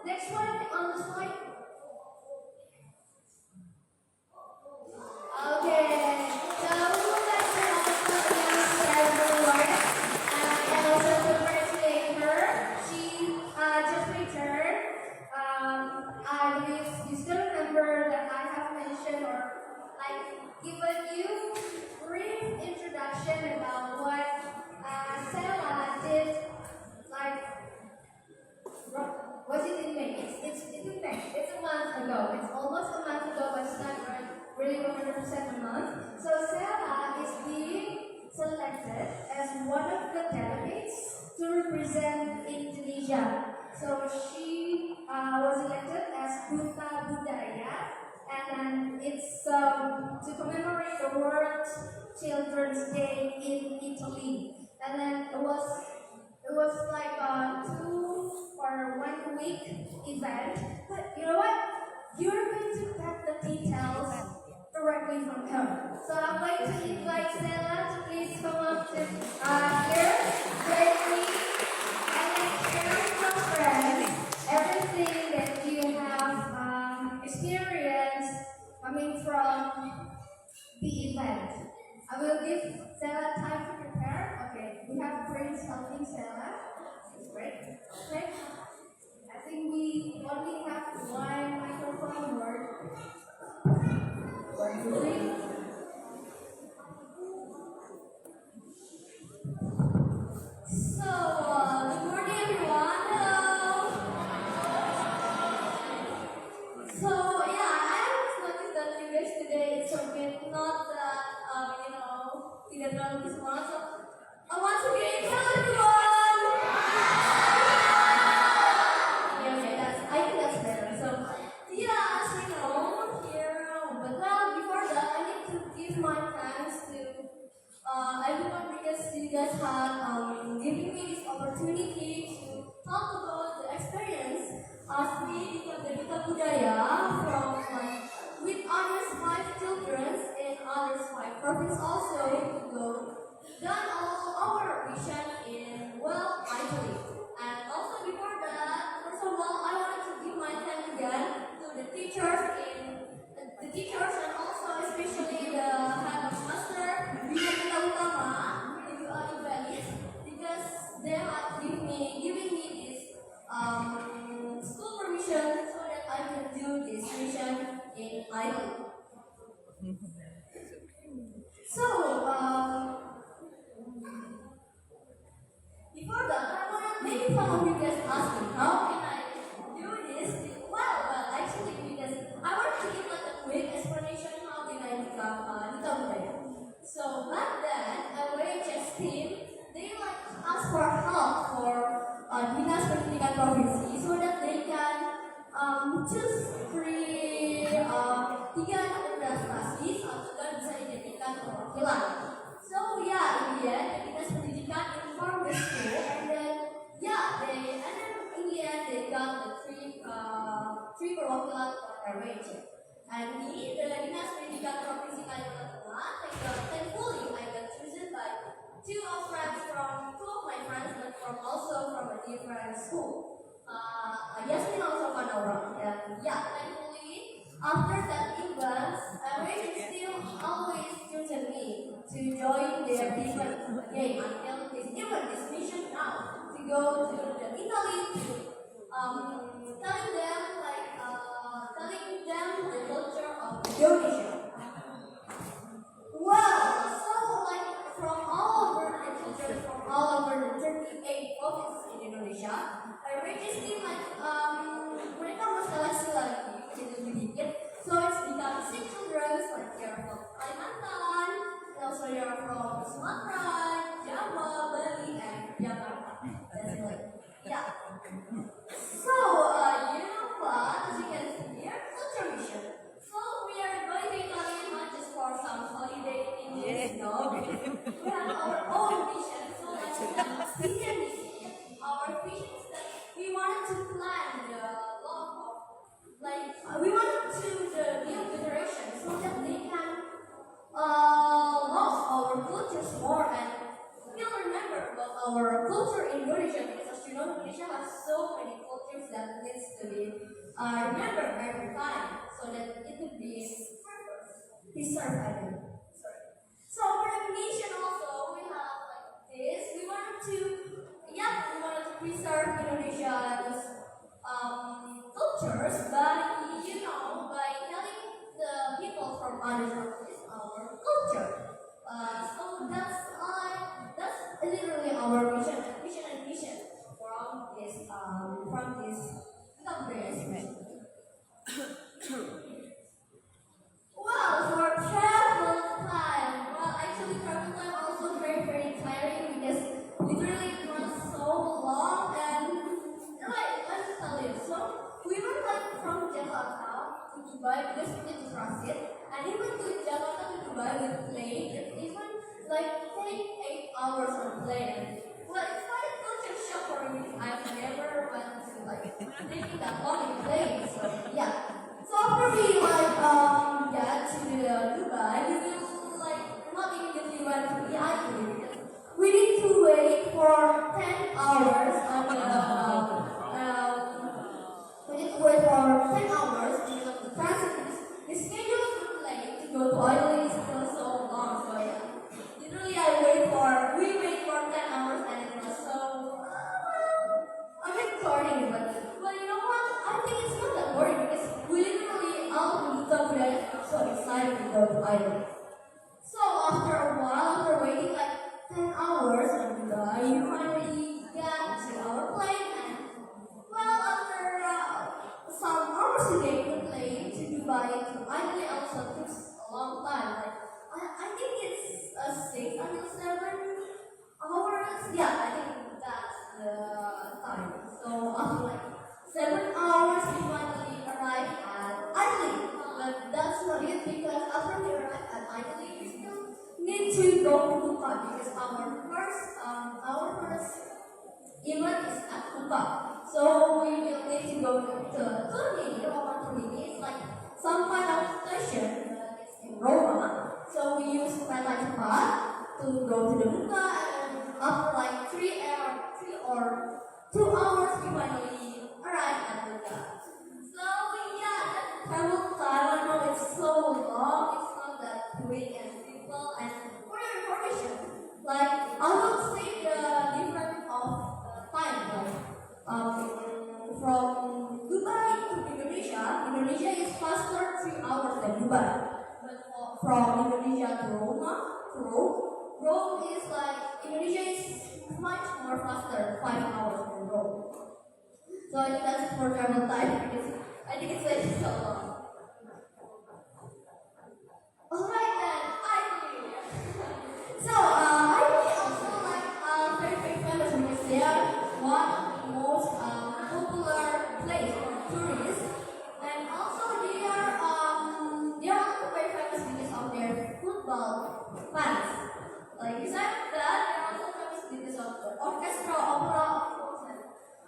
Next one on the slide. Okay, so we would like to announce everyone and also congratulate her. She just returned. I believe you still remember that I have mentioned or like given you brief introduction about what Stella did like was it in May? It's in May. It's a month ago. It's almost a month ago, but it's not really 100% a month. So Sarah is being selected as one of the delegates to represent Indonesia. So she was elected as Duta Budaya, and then it's to commemorate the World Children's Day in Italy. And then it was like a 2 or 1 week event. But you know what? You're going to get the details directly from her. So I'm going to invite Stella to please come up to here, directly, and then share with your friends everything that you have experienced coming from the event. I will give Stella time to prepare. Okay, we have Prince helping Stella. That's great. Okay. I think we only have one microphone word. 1, 2, 3. So, good morning everyone. Hello. So, yeah, I just noticed that you guys today it's a bit not that, tidak terlalu semangat. So, I want to give hello everyone. Yeah, okay, I think that's better. So, yeah, as we know, here, but well, before that, I need to give my thanks to everyone because you guys have given me this opportunity to talk about the experience as we become the Duta Budaya from with honors 5 children in honors 5 province also to go done all our mission in Italy. And also before that, first of all, I wanted to give my thanks again to the teachers and also especially the head of master, Bina Utama, if you are Ibalis, because they have given me this school permission so that I can do this mission in Italy. So, before that, maybe some of you guys ask me, how can I do this? Well, actually, because I want to give like a quick explanation how can I become Duta Budaya. So back then, WHS team, they like ask for help for Dinas Pendidikan Provinsi so that they can choose free 3 administrasi atau bisa dijadikan perwakilan. So yeah, in the end, Dinas Pendidikan informed the school, and then in the end they got the three perwakilan for RWJ. And me, the Dinas Pendidikan Provinsi Kalimantan Tengah, thankfully I got chosen by two of my friends, but also from a different school. Yasmin also from Aurora. And yeah, thankfully after that event, RWJ still always chosen me to join their different game until this mission now to go to the Italy to telling them the culture of Indonesia. Well, so like from all over the children from all over the 38 provinces in Indonesia, I registered mereka berseleksi lagi jadi lebih dikit. So it's become 6 children like they're from Kalimantan, and also they're from Sumatera, Jawa, Bali, and Jakarta. That's it. Yeah. So you know what? As you can see here, culture mission. So we are going to Italy not just for some holiday in this, no. We have our own mission. So like we have vision mission. Our vision is that we wanted to plan the law of we wanted to the new generation so that they can love our cultures more and still remember about our culture in Indonesia, because as you know, Indonesia has so many cultures memories that needs to be remembered every time so that it could be preserved again. So for the nation also, we have like this. We wanted to, yeah, we wanted to preserve Indonesia's cultures, but you know, by telling the people from other countries our culture. So that's literally our mission from this conference. Well, for travel time, well, actually travel time also very tiring because literally it was so long and like let me tell you. So we were like from Jakarta to Dubai because we did transit, and even to Jakarta to Dubai with plane, it even like take 8 hours on plane. Well, it's quite a culture shock for me because I've never went to like taking that long in plane. So yeah. So after we like get to Dubai, we will like not immediately went to the island because we need to wait for 10 hours on the we need to wait for 10 hours because of the transit. The schedule of the plane to go to Italy is still so long. So yeah, literally we wait for 10 hours and it was so a bit boring, but you know what? I think it's not that boring because we literally all the today so excited to go to Ireland. So after a while, after waiting like 10 hours on Dubai, you finally get to our plane and well after some hours to get the plane to Dubai to Ireland also takes a long time. Like I think it's 6 until 7 hours. Yeah, I think that's the time. So after like 7 hours, we finally arrive at Italy. But that's not it because after we arrive at Italy, we still need to go to Buka because our first event is at Buka. So we will need to go to Turini. Turini is like some kind of station in Roma. So we use kereta cepat to go to the Buka and after like 3 or 2 hours we finally arrive at Buka. So yeah, that travel time I know it's so long, it's not that quick and simple and for your information, like I will say the difference of time from Dubai to Indonesia is faster 3 hours than Dubai. But from Indonesia to Rome is like Indonesia is much more faster, 5 hours than Rome. So I think that's for travel time because I think it's like so long. Alright then, Italy. So Italy also like very famous because they are one of the most popular place for tourists, and also they are also very famous because of their football fans. Like besides that, they are also famous because of the orchestra, opera, and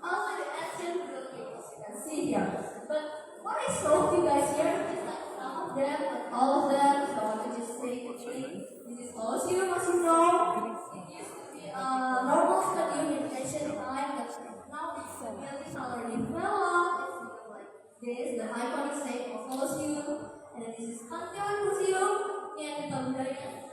also the ancient buildings you can see here. But what I showed you guys here is like some of them, like all of them. So I will just say quickly. This is Colosseum, as you know. It used to be a normal stadium in ancient time, but now it's building already fell off. It's like this, the iconic shape of Colosseum, and then this is Pantheon Museum, and the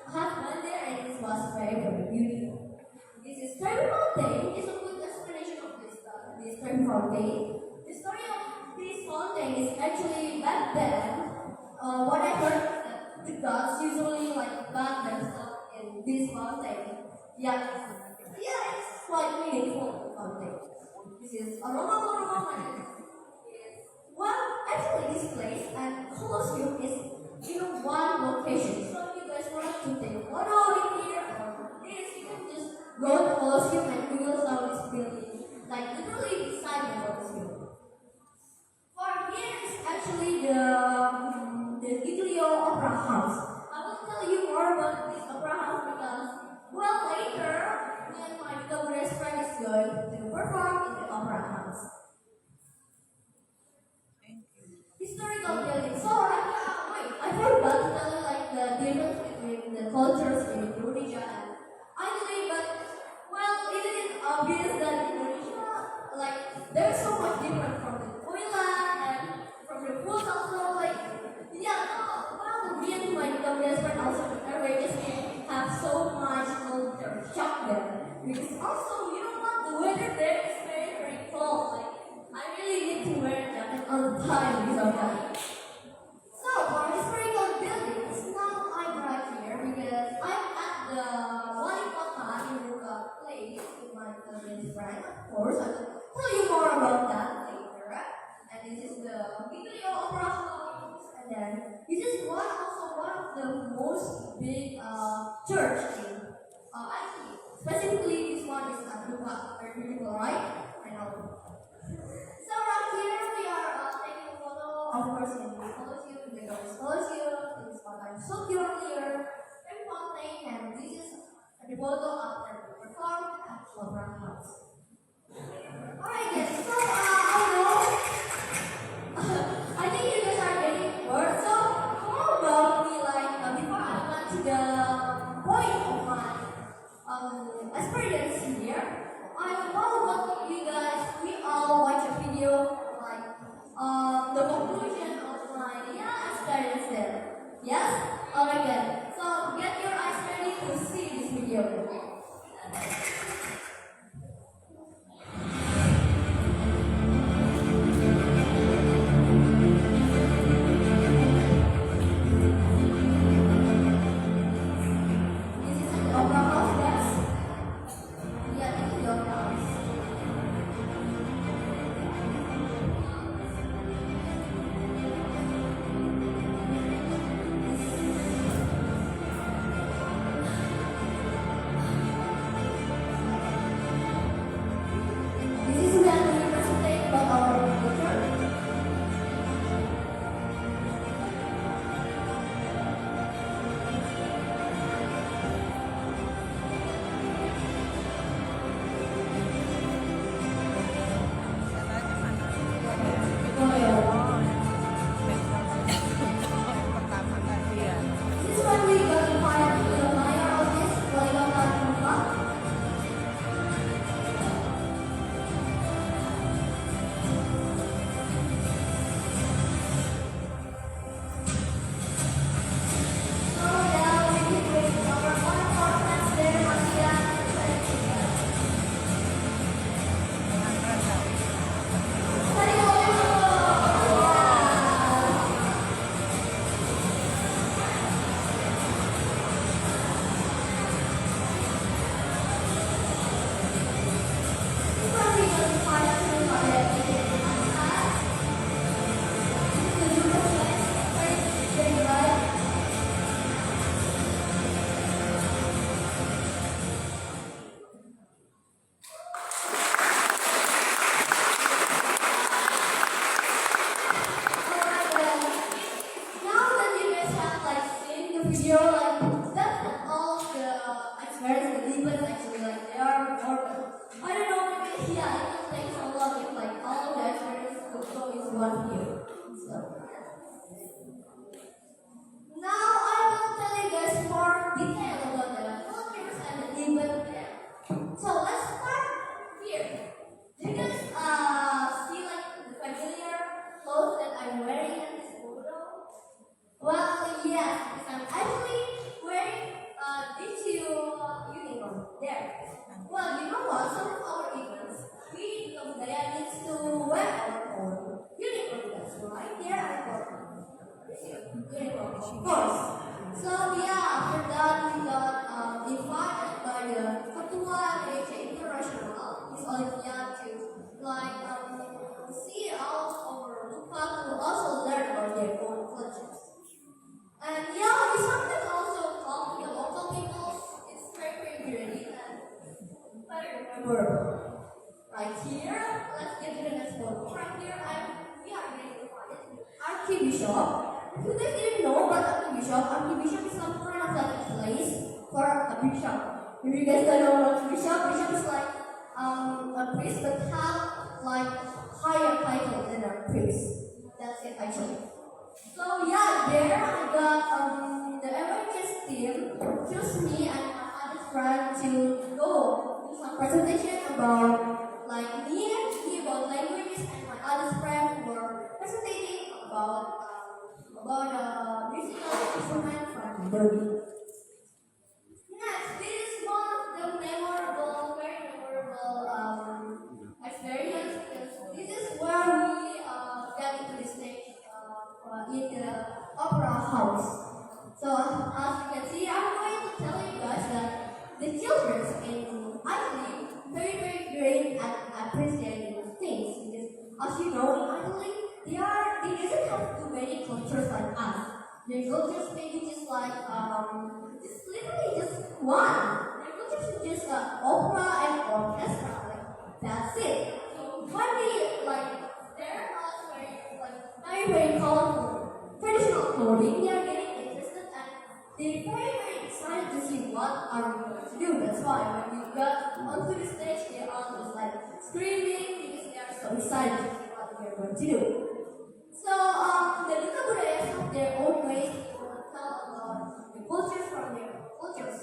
have one there, and it was very beautiful. This is Trevi Fountain. It's a good explanation of this Trevi Fountain. The story of this fountain is actually back then. What I heard is that the gods usually like bath themselves in this fountain. Yeah, it's quite meaningful fountain. This is Aroma and well, actually this place and Colosseum is in one location. So if you guys want to take a photo in here or this, you can just go to Colosseum and you will saw this building. Like literally beside the Colosseum. For here is actually the Giglio Opera House. I will tell you more about this opera house because well later when my Victoria's friend is going to perform in the opera house. Historical building. So I forgot to tell you like the difference between the cultures in Indonesia and Italy, but well, it is obvious that Indonesia like there's so much different of course, can we follow you, we can always follow you, this is what I showed you earlier. Very one thing, and this is the photo after we performed at Opera House. Alright, guys, so, I know, I think you guys are getting bored, so how about we before I went to the point of my experience here, I want you guys, we all watch a video, the conclusion of my experience there. Yes? Alright then, so get your eyes ready to see this video. Video that's not all the experience the demons actually they are important. I don't know maybe it takes a lot if all of the experience could go into one video. So now I will tell you guys more detail about the cultures and the demons there. So let's start here. Do you guys see the familiar clothes that I'm wearing in this photo? Well, yes, I'm actually wearing this uniform there. Well, you know what? Some of our events, we become needs to wear our own uniform. That's right. Here I got this uniform, of course. So after that we got invited by the Ketua Gereja International, Miss Olivia, to see all our Lupa who also learn about their own cultures. And we sometimes also talk to the local people. It's very great and very memorable. Right here, let's get to the next one. Right here, we are getting invited to Archbishop. If you guys didn't know about Archbishop is some kind of a place for a bishop. If you guys don't know Archbishop is a priest but have higher title than a priest. That's it actually. So there I got the emergency team chose me and my other friend to go do some presentation about me about languages, and my other friend were presenting about musical instrument from Burmese. Next, this is one of the very memorable experience because this is where we get into the stage. In the opera house. So as you can see, I'm going to tell you guys that the children in Italy very great at appreciating things because as you know in Italy they doesn't have too many cultures like us. Their cultures maybe just literally just one. Their cultures is just opera and orchestra. That's it. So when we there are very growing, they are getting interested, and they're very, very excited to see what are we going to do. That's why when we got onto the stage, they are just like screaming because they are so excited to see what we are going to do. So the Duta Budayas have their own ways to tell about the cultures from their cultures.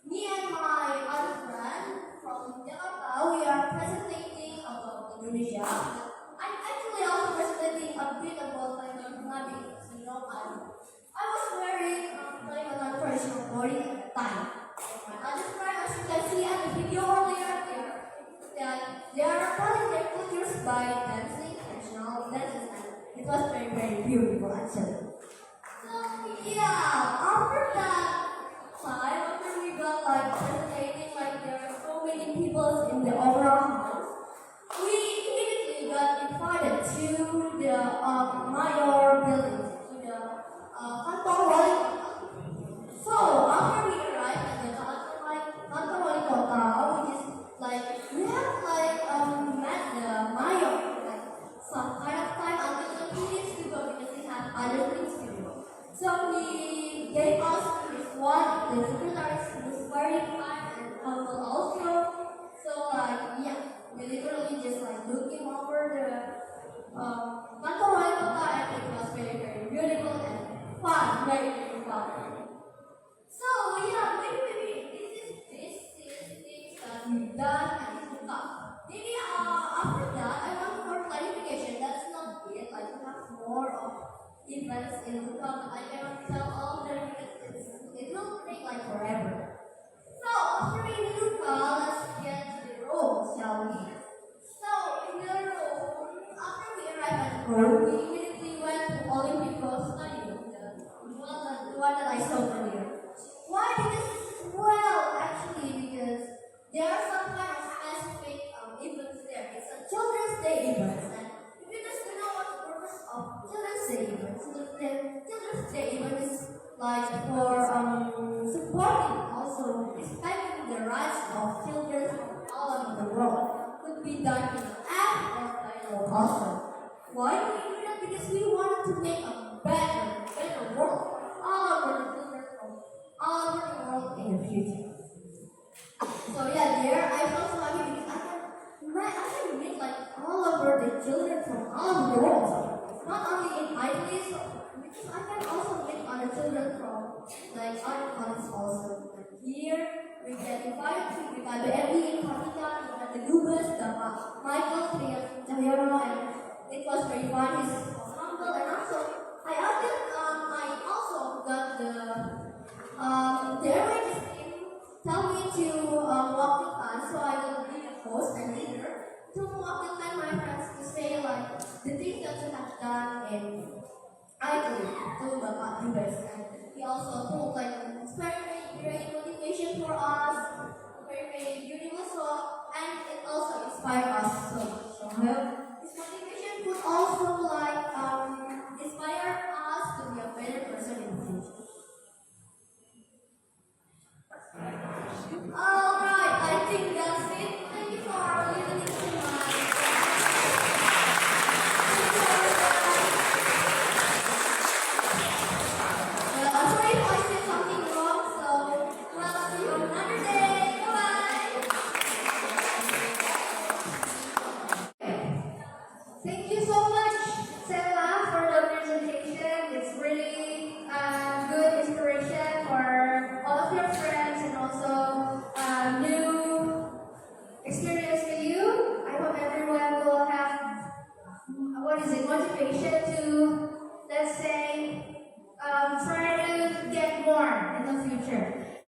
Me and my other friend from Jakarta, we are presenting about Indonesia. I'm actually also presenting a bit about Kalimantan Nabi. So, I was wearing Kalimantan traditional clothing at the time. My other friend, as you can see at the video earlier, they are telling their cultures by dancing traditional dances, and it was very, very beautiful actually. So yeah, after that time, after we got like presenting, like there are so many people in the overall house, we immediately got invited to the Mayor building, to the Kantor Wali Kota. So after we arrived at the Kantor Wali Kota, which is like we have like met the Mayor like some kind of time until he needs to go because he had other things to do. So he gave us this one, the secretary was very kind and humble also. So like yeah, we literally just like looking over the Kantor Wali Kota, and it was very, very beautiful and fun, very, very fun. So yeah, maybe this is things that we've done and it's become. Maybe after that I want more clarification. That's not it. Like we have more of events in Lukam. I cannot tell all of them because it will take like forever. So after in Lukam, let's get to the room, shall we? So in the room, after we arrived at the room, we immediately went to Olympico Stadium, the one that I saw earlier. Why? Because, well, actually, because there are some kind of specific events there. It's a Children's Day event, and if you guys don't know what the purpose of Children's Day events, Children's Day event is like for supporting also respecting the rights of children from all over the world. Could be done in an act or by law also. Why do we do that? Because we wanted to make a better world for all over the children from all over the world in the future. So yeah, there I felt so happy because I can meet like all over the children from all over the world. So not only in Italy, so because I can also meet other children from like other countries also. Like here we get invited to the KBRI in Vatican, we got the Dubes, the Michael Cahyono, and it was very fun. He's humble, and also I also got the airways team tell me to walk the plan, so I will be the host and leader to walk the plan my friends to say like the things that you have done in Italy to Bapak Dubes, and he also told like it's very, very great motivation for us, very, very beautiful, so and it also inspired us so much. So this motivation could also like inspire us to be a better person in the future. Alright, I think that's it. Thank you for listening to my well, I'm sorry if I said something wrong, so well, see you another day. Bye-bye. Thank you so much, Stella, for the presentation. It's really good inspiration for all of your friends and also new experience for you. I hope everyone will have motivation to, let's say,